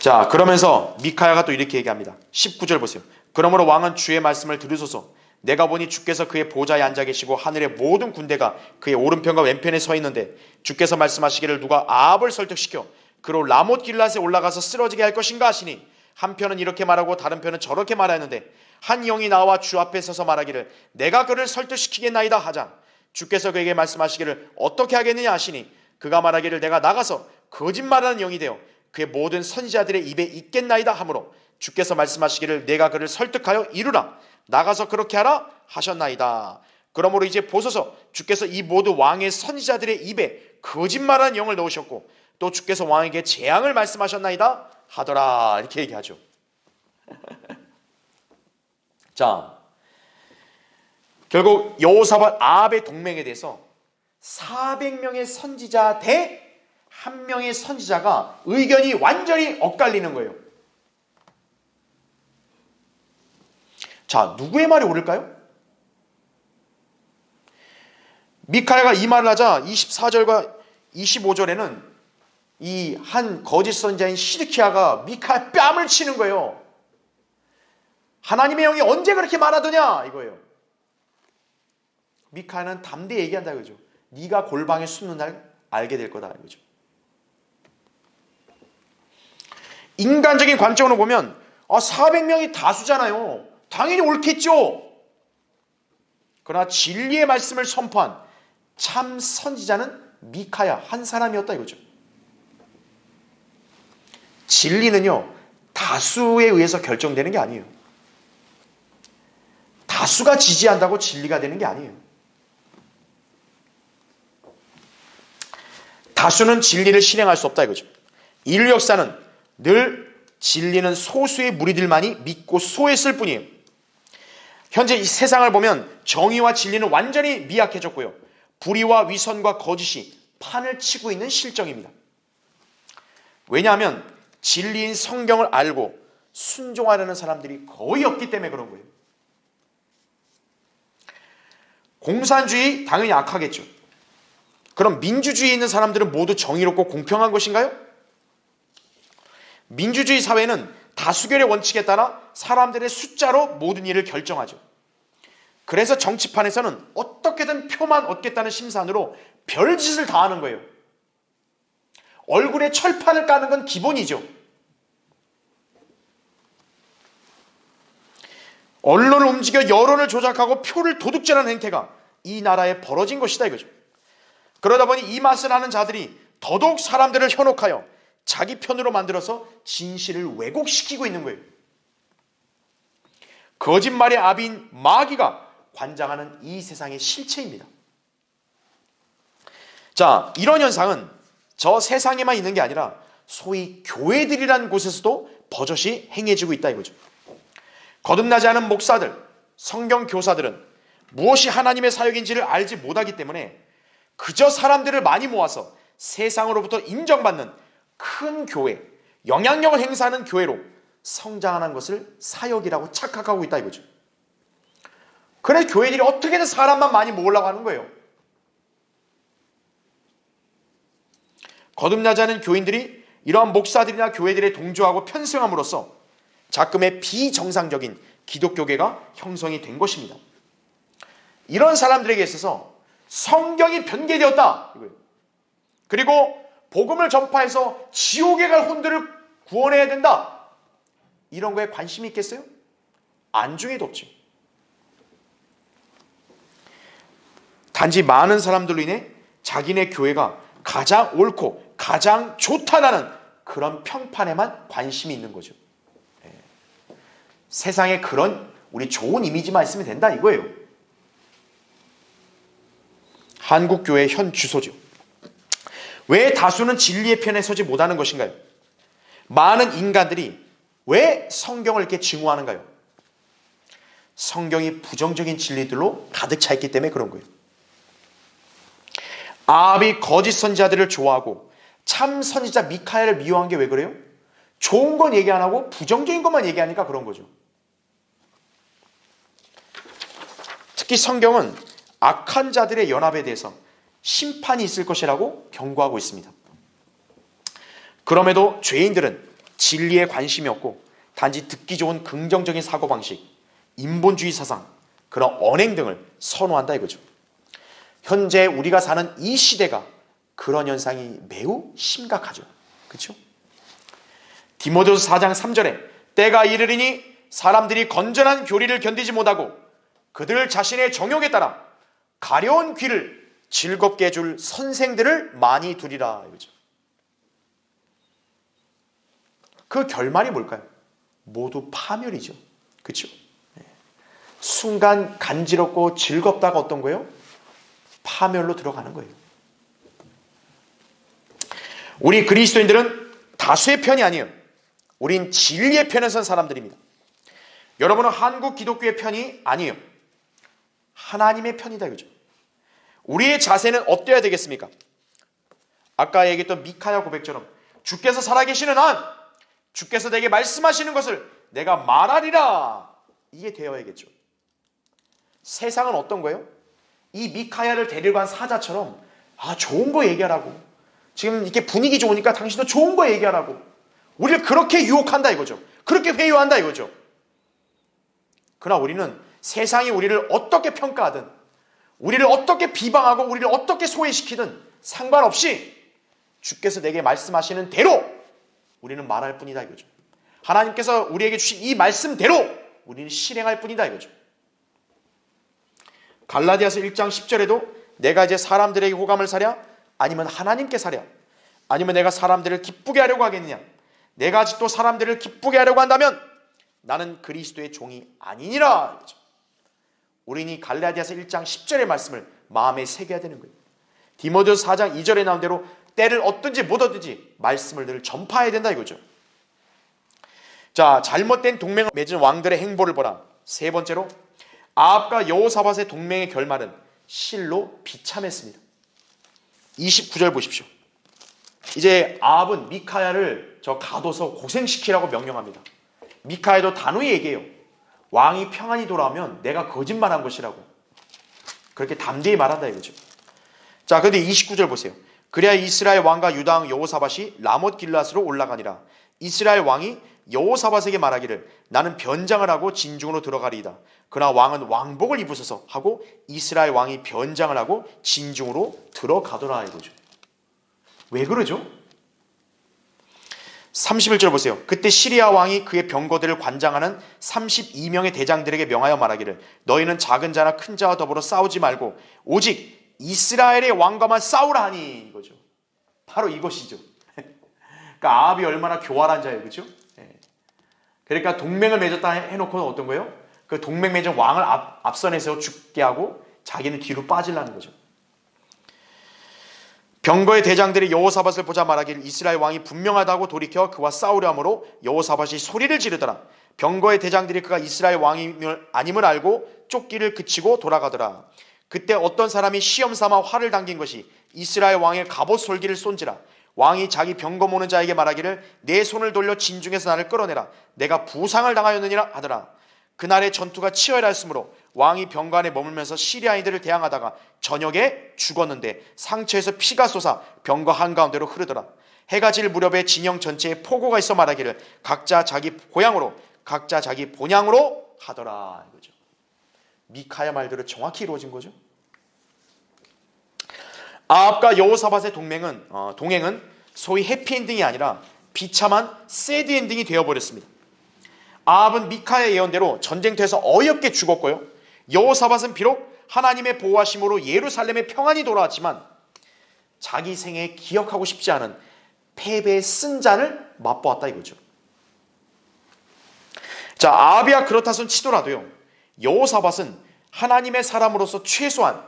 자, 그러면서 미카야가 또 이렇게 얘기합니다. 19절 보세요. 그러므로 왕은 주의 말씀을 들으소서. 내가 보니 주께서 그의 보좌에 앉아 계시고 하늘의 모든 군대가 그의 오른편과 왼편에 서 있는데 주께서 말씀하시기를 누가 아합을 설득시켜 그로 라못 길랏에 올라가서 쓰러지게 할 것인가 하시니 한편은 이렇게 말하고 다른 편은 저렇게 말하였는데 한 영이 나와 주 앞에 서서 말하기를 내가 그를 설득시키겠나이다 하자 주께서 그에게 말씀하시기를 어떻게 하겠느냐 하시니 그가 말하기를 내가 나가서 거짓말하는 영이 되어 그의 모든 선지자들의 입에 있겠나이다 하므로 주께서 말씀하시기를 내가 그를 설득하여 이루라 나가서 그렇게 하라 하셨나이다. 그러므로 이제 보소서 주께서 이 모두 왕의 선지자들의 입에 거짓말하는 영을 넣으셨고 또 주께서 왕에게 재앙을 말씀하셨나이다 하더라. 이렇게 얘기하죠. 자, 결국 여호사밧 아합의 동맹에 대해서 400명의 선지자 대 1명의 선지자가 의견이 완전히 엇갈리는 거예요. 자, 누구의 말이 옳을까요? 미카야가 이 말을 하자 24절과 25절에는 이 한 거짓 선지자인 시드키야가 미카야 뺨을 치는 거예요. 하나님의 영이 언제 그렇게 말하더냐 이거예요. 미카야는 담대히 얘기한다 이거죠. 네가 골방에 숨는 날 알게 될 거다 이거죠. 인간적인 관점으로 보면 400명이 다수잖아요. 당연히 옳겠죠. 그러나 진리의 말씀을 선포한 참 선지자는 미카야 한 사람이었다 이거죠. 진리는요 다수에 의해서 결정되는 게 아니에요. 다수가 지지한다고 진리가 되는 게 아니에요. 다수는 진리를 실행할 수 없다 이거죠. 인류 역사는 늘 진리는 소수의 무리들만이 믿고 수호했을 뿐이에요. 현재 이 세상을 보면 정의와 진리는 완전히 미약해졌고요. 불의와 위선과 거짓이 판을 치고 있는 실정입니다. 왜냐하면 진리인 성경을 알고 순종하려는 사람들이 거의 없기 때문에 그런 거예요. 공산주의 당연히 악하겠죠. 그럼 민주주의에 있는 사람들은 모두 정의롭고 공평한 것인가요? 민주주의 사회는 다수결의 원칙에 따라 사람들의 숫자로 모든 일을 결정하죠. 그래서 정치판에서는 어떻게든 표만 얻겠다는 심산으로 별짓을 다 하는 거예요. 얼굴에 철판을 까는 건 기본이죠. 언론을 움직여 여론을 조작하고 표를 도둑질하는 행태가 이 나라에 벌어진 것이다 이거죠. 그러다 보니 이 맛을 아는 자들이 더더욱 사람들을 현혹하여 자기 편으로 만들어서 진실을 왜곡시키고 있는 거예요. 거짓말의 아비인 마귀가 관장하는 이 세상의 실체입니다. 자, 이런 현상은 저 세상에만 있는 게 아니라 소위 교회들이라는 곳에서도 버젓이 행해지고 있다 이거죠. 거듭나지 않은 목사들, 성경 교사들은 무엇이 하나님의 사역인지를 알지 못하기 때문에 그저 사람들을 많이 모아서 세상으로부터 인정받는 큰 교회, 영향력을 행사하는 교회로 성장하는 것을 사역이라고 착각하고 있다 이거죠. 그래 교회들이 어떻게든 사람만 많이 모으려고 하는 거예요. 거듭나지 않은 교인들이 이러한 목사들이나 교회들에 동조하고 편승함으로써 자금의 비정상적인 기독교계가 형성이 된 것입니다. 이런 사람들에게 있어서 성경이 변개되었다 이거예요. 그리고 복음을 전파해서 지옥에 갈 혼들을 구원해야 된다. 이런 거에 관심이 있겠어요? 안중에도 없지. 단지 많은 사람들로 인해 자기네 교회가 가장 옳고 가장 좋다라는 그런 평판에만 관심이 있는 거죠. 세상에 그런 우리 좋은 이미지만 있으면 된다 이거예요. 한국교회의 현 주소죠. 왜 다수는 진리의 편에 서지 못하는 것인가요? 많은 인간들이 왜 성경을 이렇게 증오하는가요? 성경이 부정적인 진리들로 가득 차 있기 때문에 그런 거예요. 아합이 거짓 선지자들을 좋아하고 참 선지자 미카야를 미워한 게 왜 그래요? 좋은 건 얘기 안 하고 부정적인 것만 얘기하니까 그런 거죠. 특히 성경은 악한 자들의 연합에 대해서 심판이 있을 것이라고 경고하고 있습니다. 그럼에도 죄인들은 진리에 관심이 없고 단지 듣기 좋은 긍정적인 사고방식, 인본주의 사상, 그런 언행 등을 선호한다 이거죠. 현재 우리가 사는 이 시대가 그런 현상이 매우 심각하죠. 그렇죠? 디모데후서 4장 3절에 때가 이르리니 사람들이 건전한 교리를 견디지 못하고 그들 자신의 정욕에 따라 가려운 귀를 즐겁게 해줄 선생들을 많이 두리라 이거죠. 그 결말이 뭘까요? 모두 파멸이죠. 그렇죠? 순간 간지럽고 즐겁다가 어떤 거예요? 파멸로 들어가는 거예요. 우리 그리스도인들은 다수의 편이 아니에요. 우린 진리의 편에 선 사람들입니다. 여러분은 한국 기독교의 편이 아니에요. 하나님의 편이다 이거죠. 우리의 자세는 어때야 되겠습니까? 아까 얘기했던 미카야 고백처럼 주께서 살아계시는 한 주께서 내게 말씀하시는 것을 내가 말하리라, 이게 되어야겠죠. 세상은 어떤 거예요? 이 미카야를 데리고 간 사자처럼 좋은 거 얘기하라고, 지금 이렇게 분위기 좋으니까 당신도 좋은 거 얘기하라고 우리를 그렇게 유혹한다 이거죠. 그렇게 회유한다 이거죠. 그러나 우리는 세상이 우리를 어떻게 평가하든, 우리를 어떻게 비방하고 우리를 어떻게 소외시키든 상관없이 주께서 내게 말씀하시는 대로 우리는 말할 뿐이다 이거죠. 하나님께서 우리에게 주신 이 말씀대로 우리는 실행할 뿐이다 이거죠. 갈라디아서 1장 10절에도 내가 이제 사람들에게 호감을 사랴? 아니면 하나님께 사랴? 아니면 내가 사람들을 기쁘게 하려고 하겠느냐? 내가 아직도 사람들을 기쁘게 하려고 한다면 나는 그리스도의 종이 아니니라 이거죠. 우리는 이 갈라디아서 1장 10절의 말씀을 마음에 새겨야 되는 거예요. 디모데후서 4장 2절에 나온 대로 때를 얻든지 못 얻든지 말씀을 늘 전파해야 된다 이거죠. 자, 잘못된 동맹을 맺은 왕들의 행보를 보라. 세 번째로 아합과 여호사밧의 동맹의 결말은 실로 비참했습니다. 29절 보십시오. 이제 아합은 미카야를 가둬서 고생시키라고 명령합니다. 미카야도 단호히 얘기해요. 왕이 평안히 돌아오면 내가 거짓말한 것이라고 그렇게 담대히 말한다 이거죠. 자, 그런데 29절 보세요. 그래야 이스라엘 왕과 유다 왕 여호사밧이 라못 길앗으로 올라가니라. 이스라엘 왕이 여호사밧에게 말하기를 나는 변장을 하고 진중으로 들어가리이다. 그러나 왕은 왕복을 입으소서 하고 이스라엘 왕이 변장을 하고 진중으로 들어가더라 이거죠. 왜 그러죠? 31절 보세요. 그때 시리아 왕이 그의 병거들을 관장하는 32명의 대장들에게 명하여 말하기를 너희는 작은 자나 큰 자와 더불어 싸우지 말고 오직 이스라엘의 왕과만 싸우라 하니 이거죠. 바로 이것이죠. 그러니까 아합이 얼마나 교활한 자예요, 그렇죠? 그러니까 동맹을 맺었다 해놓고는 어떤 거예요? 그 동맹 맺은 왕을 앞선에 세워 죽게 하고 자기는 뒤로 빠지려는 거죠. 병거의 대장들이 여호사밧을 보자 말하기를 이스라엘 왕이 분명하다고 돌이켜 그와 싸우려 하므로 여호사밧이 소리를 지르더라. 병거의 대장들이 그가 이스라엘 왕임을 아님을 알고 쫓기를 그치고 돌아가더라. 그때 어떤 사람이 시험 삼아 활을 당긴 것이 이스라엘 왕의 갑옷 솔기를 쏜지라. 왕이 자기 병거 모는 자에게 말하기를 내 손을 돌려 진중에서 나를 끌어내라. 내가 부상을 당하였느니라 하더라. 그날의 전투가 치열하였으므로 왕이 병거 안에 머물면서 시리아인들을 대항하다가 저녁에 죽었는데 상처에서 피가 솟아 병거 한가운데로 흐르더라. 해가 질 무렵에 진영 전체에 포고가 있어 말하기를 각자 자기 고향으로 각자 자기 본향으로 하더라 이거죠. 미카야 말대로 정확히 이루어진 거죠. 아합과 여호사밧의 동행은 소위 해피엔딩이 아니라 비참한 새드엔딩이 되어버렸습니다. 아합은 미카의 예언대로 전쟁터에서 어이없게 죽었고요. 여호사밧은 비록 하나님의 보호하심으로 예루살렘에 평안히 돌아왔지만 자기 생에 기억하고 싶지 않은 패배의 쓴잔을 맛보았다 이거죠. 자, 아합이야 그렇다 손 치더라도요, 여호사밧은 하나님의 사람으로서 최소한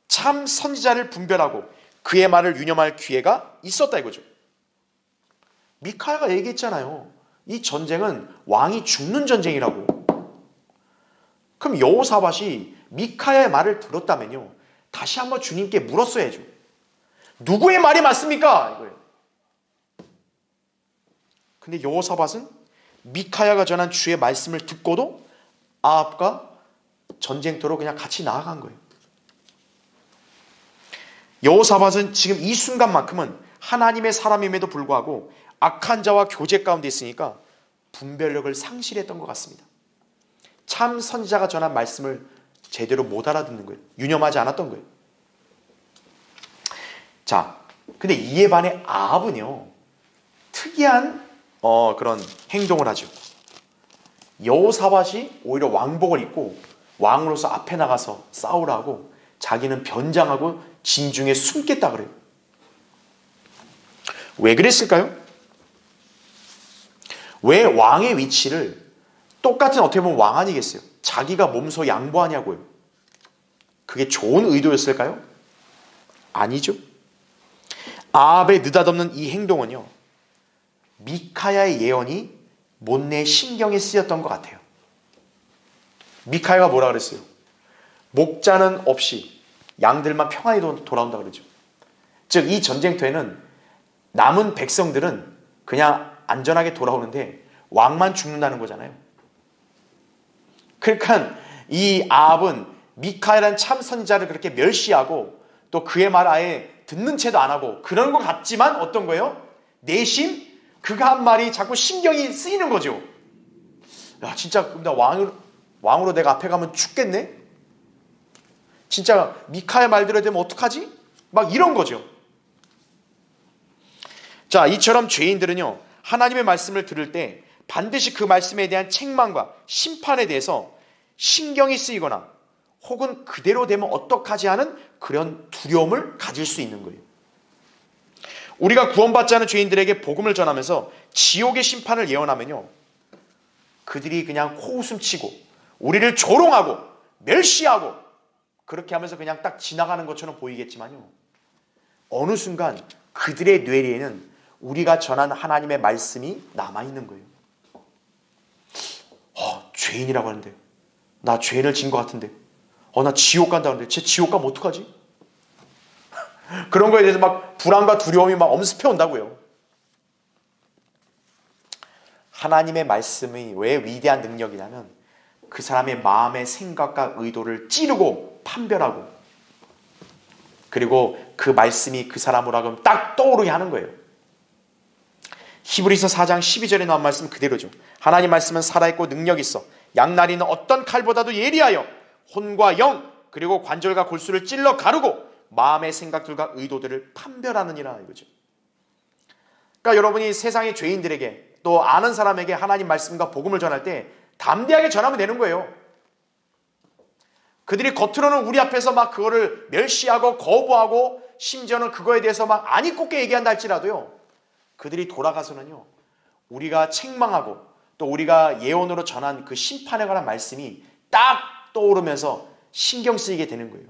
참 선지자를 분별하고 그의 말을 유념할 기회가 있었다 이거죠. 미카야가 얘기했잖아요. 이 전쟁은 왕이 죽는 전쟁이라고. 그럼 여호사밧이 미카야의 말을 들었다면요, 다시 한번 주님께 물었어야죠. 누구의 말이 맞습니까? 이거예요. 근데 여호사밧은 미카야가 전한 주의 말씀을 듣고도 아합과 전쟁터로 그냥 같이 나아간 거예요. 여호사밧은 지금 이 순간만큼은 하나님의 사람임에도 불구하고 악한 자와 교제 가운데 있으니까 분별력을 상실했던 것 같습니다. 참 선지자가 전한 말씀을 제대로 못 알아듣는 거예요. 유념하지 않았던 거예요. 자, 근데 이에 반해 아합은요, 특이한 그런 행동을 하죠. 여호사밧이 오히려 왕복을 입고 왕으로서 앞에 나가서 싸우라고 자기는 변장하고 진중에 숨겠다 그래요. 왜 그랬을까요? 왜 왕의 위치를 똑같은 어떻게 보면 왕 아니겠어요? 자기가 몸소 양보하냐고요. 그게 좋은 의도였을까요? 아니죠. 아합의 느닷없는 이 행동은요, 미카야의 예언이 못내 신경에 쓰였던 것 같아요. 미카야가 뭐라 그랬어요? 목자는 없이 양들만 평안히 돌아온다 그러죠. 즉 이 전쟁터에는 남은 백성들은 그냥 안전하게 돌아오는데 왕만 죽는다는 거잖아요. 그러니까 이 아합은 미카야라는 참 선지자를 그렇게 멸시하고 또 그의 말 아예 듣는 채도 안 하고 그런 것 같지만 어떤 거예요? 내심 그가 한 말이 자꾸 신경이 쓰이는 거죠. 야, 진짜 나 왕으로 내가 앞에 가면 죽겠네? 진짜 미카의 말대로 되면 어떡하지? 막 이런 거죠. 자, 이처럼 죄인들은요, 하나님의 말씀을 들을 때 반드시 그 말씀에 대한 책망과 심판에 대해서 신경이 쓰이거나 혹은 그대로 되면 어떡하지 하는 그런 두려움을 가질 수 있는 거예요. 우리가 구원받지 않은 죄인들에게 복음을 전하면서 지옥의 심판을 예언하면요, 그들이 그냥 코웃음치고 우리를 조롱하고 멸시하고 그렇게 하면서 그냥 딱 지나가는 것처럼 보이겠지만요, 어느 순간 그들의 뇌리에는 우리가 전한 하나님의 말씀이 남아있는 거예요. 죄인이라고 하는데 나 죄를 진 것 같은데 나 지옥 간다는데 쟤 지옥 가면 어떡하지? 그런 거에 대해서 막 불안과 두려움이 막 엄습해 온다고요. 하나님의 말씀이 왜 위대한 능력이냐면 그 사람의 마음의 생각과 의도를 찌르고 판별하고 그리고 그 말씀이 그 사람으로 하여금 딱 떠오르게 하는 거예요. 히브리서 4장 12절에 나온 말씀 그대로죠. 하나님 말씀은 살아있고 능력 있어 양날이는 어떤 칼보다도 예리하여 혼과 영 그리고 관절과 골수를 찔러 가르고 마음의 생각들과 의도들을 판별하느니라 이거죠. 그러니까 여러분이 세상의 죄인들에게 또 아는 사람에게 하나님 말씀과 복음을 전할 때 담대하게 전하면 되는 거예요. 그들이 겉으로는 우리 앞에서 막 그거를 멸시하고 거부하고 심지어는 그거에 대해서 막 아니 꼽게 얘기한다 할지라도요, 그들이 돌아가서는요, 우리가 책망하고 또 우리가 예언으로 전한 그 심판에 관한 말씀이 딱 떠오르면서 신경 쓰이게 되는 거예요.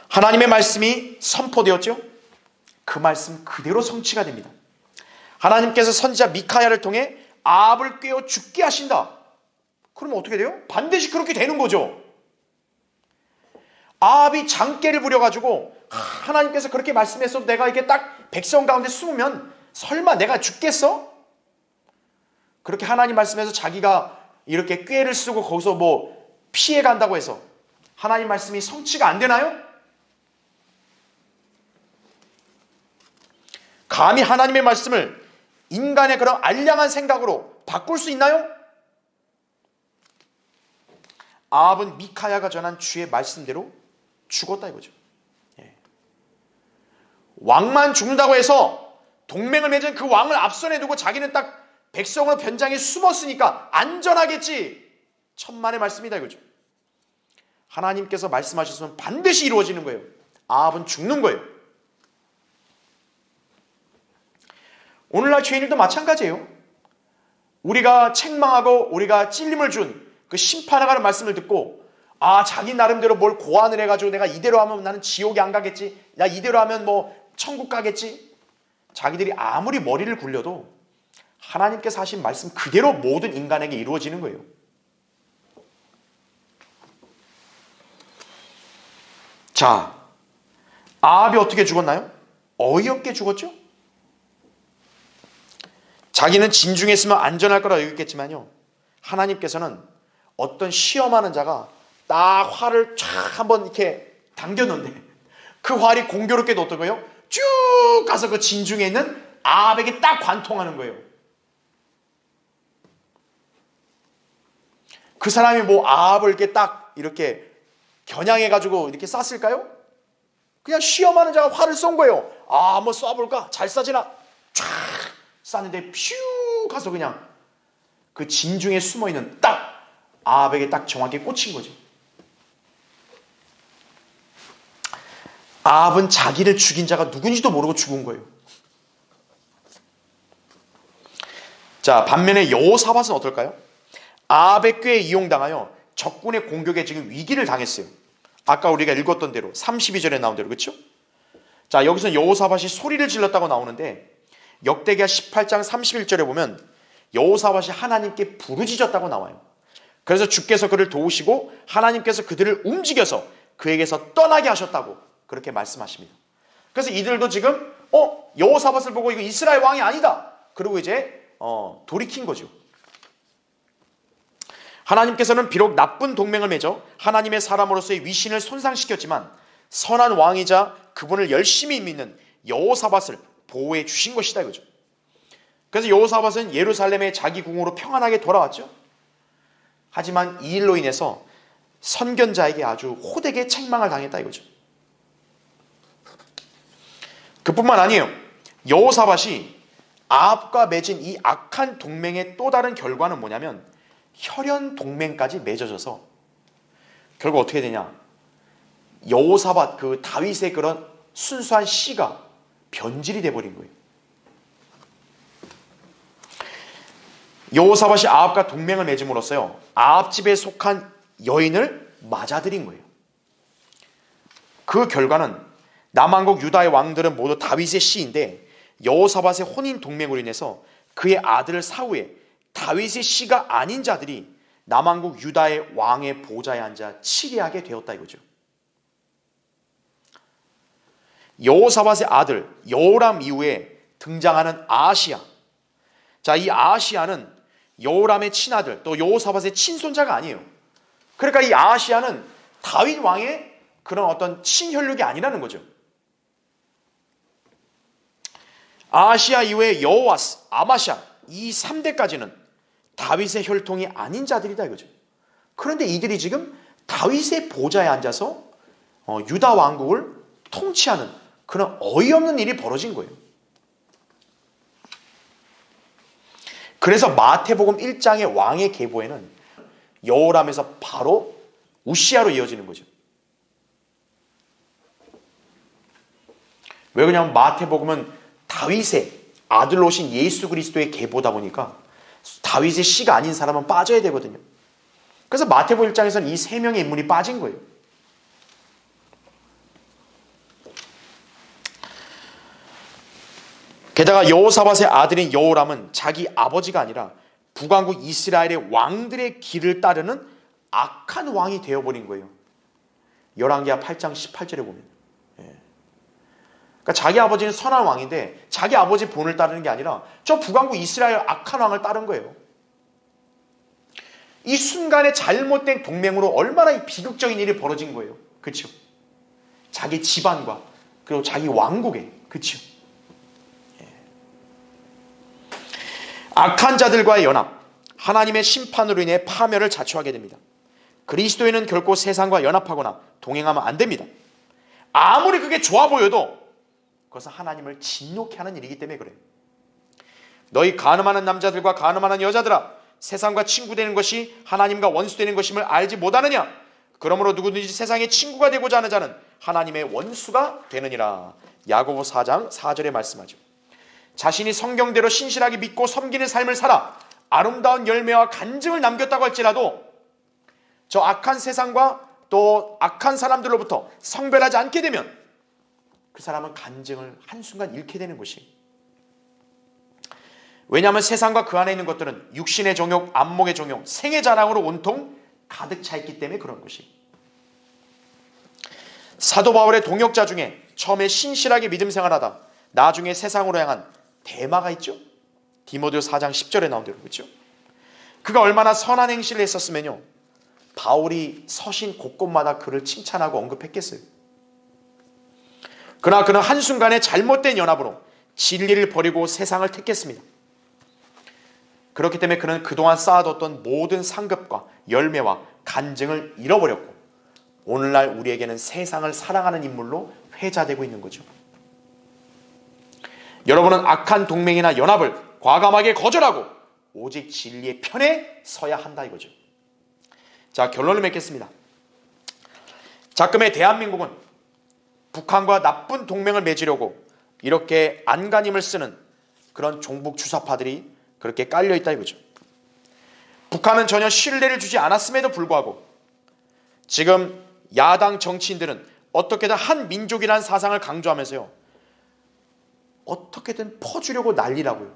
하나님의 말씀이 선포되었죠? 그 말씀 그대로 성취가 됩니다. 하나님께서 선지자 미카야를 통해 아합을 꿰어 죽게 하신다. 그러면 어떻게 돼요? 반드시 그렇게 되는 거죠. 아합이 장깨를 부려가지고 하나님께서 그렇게 말씀했어도 내가 이렇게 딱 백성 가운데 숨으면 설마 내가 죽겠어? 그렇게 하나님 말씀에서 자기가 이렇게 꾀를 쓰고 거기서 뭐 피해 간다고 해서 하나님 말씀이 성취가 안 되나요? 감히 하나님의 말씀을 인간의 그런 알량한 생각으로 바꿀 수 있나요? 아합은 미카야가 전한 주의 말씀대로 죽었다 이거죠. 왕만 죽는다고 해서 동맹을 맺은 그 왕을 앞선에 두고 자기는 딱 백성으로 변장해 숨었으니까 안전하겠지. 천만의 말씀이다 이거죠. 하나님께서 말씀하셨으면 반드시 이루어지는 거예요. 아합은 죽는 거예요. 오늘날 죄인들도 마찬가지예요. 우리가 책망하고 우리가 찔림을 준 그 심판하가는 말씀을 듣고 자기 나름대로 뭘 고안을 해가지고 내가 이대로 하면 나는 지옥에 안 가겠지, 나 이대로 하면 뭐 천국 가겠지. 자기들이 아무리 머리를 굴려도 하나님께서 하신 말씀 그대로 모든 인간에게 이루어지는 거예요. 자, 아합이 어떻게 죽었나요? 어이없게 죽었죠? 자기는 진중했으면 안전할 거라 여겼겠지만요, 하나님께서는 어떤 시험하는 자가 딱 활을 쫙 한번 이렇게 당겼는데 그 활이 공교롭게도 어떤 거예요? 쭉 가서 그 진중에 있는 아합에게 딱 관통하는 거예요. 그 사람이 뭐 아합을 이렇게 딱 이렇게 겨냥해가지고 이렇게 쐈을까요? 그냥 시험하는 자가 활을 쏜 거예요. 아, 한번 쏴볼까? 잘 쏴지나? 쫙 쐈는데 퓨 가서 그냥 그 진중에 숨어있는 딱 아합에게 딱 정확히 꽂힌 거죠. 아합은 자기를 죽인 자가 누군지도 모르고 죽은 거예요. 자, 반면에 여호사밧은 어떨까요? 아합의 꾀에 이용당하여 적군의 공격에 지금 위기를 당했어요. 아까 우리가 읽었던 대로 32절에 나온 대로, 그렇죠? 자, 여기서 여호사밧이 소리를 질렀다고 나오는데 역대기하 18장 31절에 보면 여호사밧이 하나님께 부르짖었다고 나와요. 그래서 주께서 그를 도우시고 하나님께서 그들을 움직여서 그에게서 떠나게 하셨다고 그렇게 말씀하십니다. 그래서 이들도 지금 여호사밧을 보고 이거 이스라엘 왕이 아니다, 그리고 이제 돌이킨 거죠. 하나님께서는 비록 나쁜 동맹을 맺어 하나님의 사람으로서의 위신을 손상시켰지만 선한 왕이자 그분을 열심히 믿는 여호사밧을 보호해 주신 것이다 이거죠. 그래서 여호사밧은 예루살렘에 자기 궁으로 평안하게 돌아왔죠. 하지만 이 일로 인해서 선견자에게 아주 호되게 책망을 당했다 이거죠. 그뿐만 아니에요. 여호사밧이 아합과 맺은 이 악한 동맹의 또 다른 결과는 뭐냐면 혈연 동맹까지 맺어져서 결국 어떻게 되냐, 여호사밧 그 다윗의 그런 순수한 씨가 변질이 돼버린 거예요. 여호사밧이 아합과 동맹을 맺음으로써요 아합 집에 속한 여인을 맞아들인 거예요. 그 결과는 남한국 유다의 왕들은 모두 다윗의 씨인데 여호사밧의 혼인 동맹으로 인해서 그의 아들 사후에 다윗의 씨가 아닌 자들이 남한국 유다의 왕의 보좌에 앉아 치리하게 되었다 이거죠. 여호사밧의 아들 여호람 이후에 등장하는 아하시야. 자, 이 아하시야는 여호람의 친아들 또 여호사밧의 친손자가 아니에요. 그러니까 이 아하시야는 다윗 왕의 그런 어떤 친혈육이 아니라는 거죠. 아하시야 이후에 여호와스, 아마샤 이 3대까지는 다윗의 혈통이 아닌 자들이다 이거죠. 그런데 이들이 지금 다윗의 보좌에 앉아서 유다 왕국을 통치하는 그런 어이없는 일이 벌어진 거예요. 그래서 마태복음 1장의 왕의 계보에는 여호람에서 바로 우시야로 이어지는 거죠. 왜 그러냐면 마태복음은 다윗의 아들로 오신 예수 그리스도의 계보다 보니까 다윗의 씨가 아닌 사람은 빠져야 되거든요. 그래서 마태복음 1장에서는 이 3명의 인물이 빠진 거예요. 게다가 여호사밧의 아들인 여호람은 자기 아버지가 아니라 북왕국 이스라엘의 왕들의 길을 따르는 악한 왕이 되어버린 거예요. 열왕기하 8장 18절에 보면. 그러니까 자기 아버지는 선한 왕인데 자기 아버지 본을 따르는 게 아니라 저 북왕국 이스라엘 악한 왕을 따른 거예요. 이 순간에 잘못된 동맹으로 얼마나 비극적인 일이 벌어진 거예요. 그렇죠? 자기 집안과 그리고 자기 왕국에. 그렇죠? 악한 자들과의 연합, 하나님의 심판으로 인해 파멸을 자초하게 됩니다. 그리스도인은 결코 세상과 연합하거나 동행하면 안 됩니다. 아무리 그게 좋아 보여도 그것은 하나님을 진노케 하는 일이기 때문에 그래요. 너희 간음하는 남자들과 간음하는 여자들아, 세상과 친구 되는 것이 하나님과 원수 되는 것임을 알지 못하느냐? 그러므로 누구든지 세상의 친구가 되고자 하는 자는 하나님의 원수가 되느니라. 야고보 4장 4절에 말씀하죠. 자신이 성경대로 신실하게 믿고 섬기는 삶을 살아 아름다운 열매와 간증을 남겼다고 할지라도 저 악한 세상과 또 악한 사람들로부터 성별하지 않게 되면 그 사람은 간증을 한순간 잃게 되는 것이. 왜냐하면 세상과 그 안에 있는 것들은 육신의 정욕, 안목의 정욕, 생의 자랑으로 온통 가득 차 있기 때문에 그런 것이. 사도 바울의 동역자 중에 처음에 신실하게 믿음 생활하다 나중에 세상으로 향한 대마가 있죠. 디모데 4장 10절에 나온 대로. 그렇죠? 그가 얼마나 선한 행실을 했었으면요 바울이 서신 곳곳마다 그를 칭찬하고 언급했겠어요. 그러나 그는 한순간에 잘못된 연합으로 진리를 버리고 세상을 택했습니다. 그렇기 때문에 그는 그동안 쌓아뒀던 모든 상급과 열매와 간증을 잃어버렸고 오늘날 우리에게는 세상을 사랑하는 인물로 회자되고 있는 거죠. 여러분은 악한 동맹이나 연합을 과감하게 거절하고 오직 진리의 편에 서야 한다 이거죠. 자, 결론을 맺겠습니다. 자금의 대한민국은 북한과 나쁜 동맹을 맺으려고 이렇게 안간힘을 쓰는 그런 종북 주사파들이 그렇게 깔려있다 이거죠. 북한은 전혀 신뢰를 주지 않았음에도 불구하고 지금 야당 정치인들은 어떻게든 한 민족이라는 사상을 강조하면서요, 어떻게든 퍼주려고 난리라고요.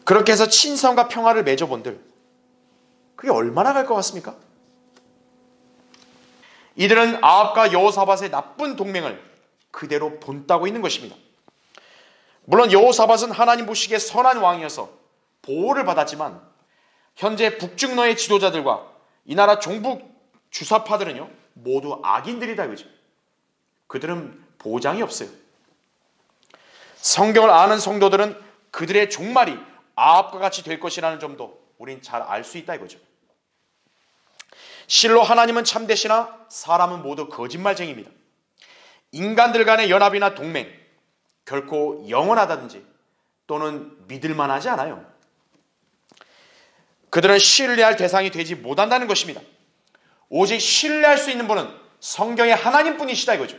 그렇게 해서 친선과 평화를 맺어본들 그게 얼마나 갈 것 같습니까? 이들은 아합과 여호사밧의 나쁜 동맹을 그대로 본따고 있는 것입니다. 물론 여호사밧은 하나님 보시기에 선한 왕이어서 보호를 받았지만 현재 북중러의 지도자들과 이 나라 종북 주사파들은요 모두 악인들이다 그죠. 그들은 보장이 없어요. 성경을 아는 성도들은 그들의 종말이 아합과 같이 될 것이라는 점도 우린 잘 알 수 있다 이거죠. 실로 하나님은 참되시나 사람은 모두 거짓말쟁이입니다. 인간들 간의 연합이나 동맹 결코 영원하다든지 또는 믿을만하지 않아요. 그들은 신뢰할 대상이 되지 못한다는 것입니다. 오직 신뢰할 수 있는 분은 성경의 하나님뿐이시다 이거죠.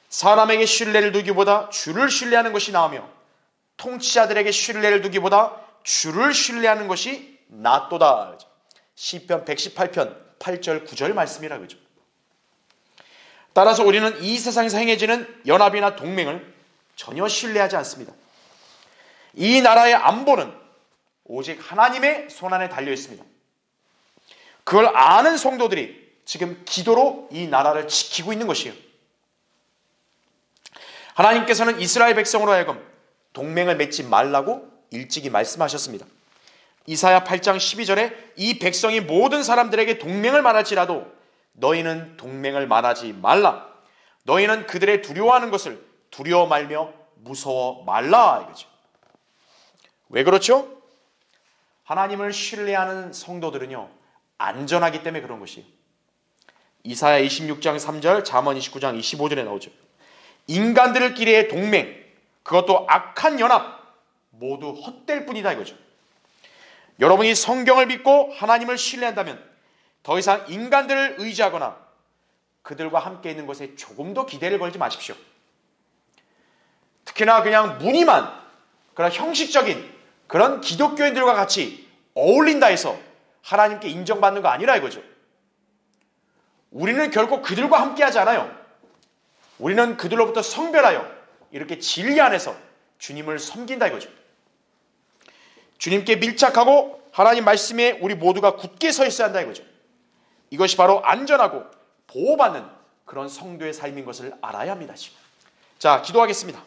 사람에게 신뢰를 두기보다 주를 신뢰하는 것이 나으며 통치자들에게 신뢰를 두기보다 주를 신뢰하는 것이 낫도다. 시편 118편 8절 9절 말씀이라 그죠. 따라서 우리는 이 세상에서 행해지는 연합이나 동맹을 전혀 신뢰하지 않습니다. 이 나라의 안보는 오직 하나님의 손안에 달려 있습니다. 그걸 아는 성도들이 지금 기도로 이 나라를 지키고 있는 것이에요. 하나님께서는 이스라엘 백성으로 하여금 동맹을 맺지 말라고 일찍이 말씀하셨습니다. 이사야 8장 12절에 이 백성이 모든 사람들에게 동맹을 말할지라도 너희는 동맹을 말하지 말라. 너희는 그들의 두려워하는 것을 두려워 말며 무서워 말라 이거죠. 왜 그렇죠? 하나님을 신뢰하는 성도들은요 안전하기 때문에 그런 것이에요. 이사야 26장 3절, 잠언 29장 25절에 나오죠. 인간들끼리의 동맹, 그것도 악한 연합 모두 헛될 뿐이다 이거죠. 여러분이 성경을 믿고 하나님을 신뢰한다면 더 이상 인간들을 의지하거나 그들과 함께 있는 것에 조금 더 기대를 걸지 마십시오. 특히나 그냥 무늬만 그런 형식적인 그런 기독교인들과 같이 어울린다 해서 하나님께 인정받는 거 아니라 이거죠. 우리는 결코 그들과 함께하지 않아요. 우리는 그들로부터 성별하여 이렇게 진리 안에서 주님을 섬긴다 이거죠. 주님께 밀착하고 하나님 말씀에 우리 모두가 굳게 서 있어야 한다 이거죠. 이것이 바로 안전하고 보호받는 그런 성도의 삶인 것을 알아야 합니다. 자, 기도하겠습니다.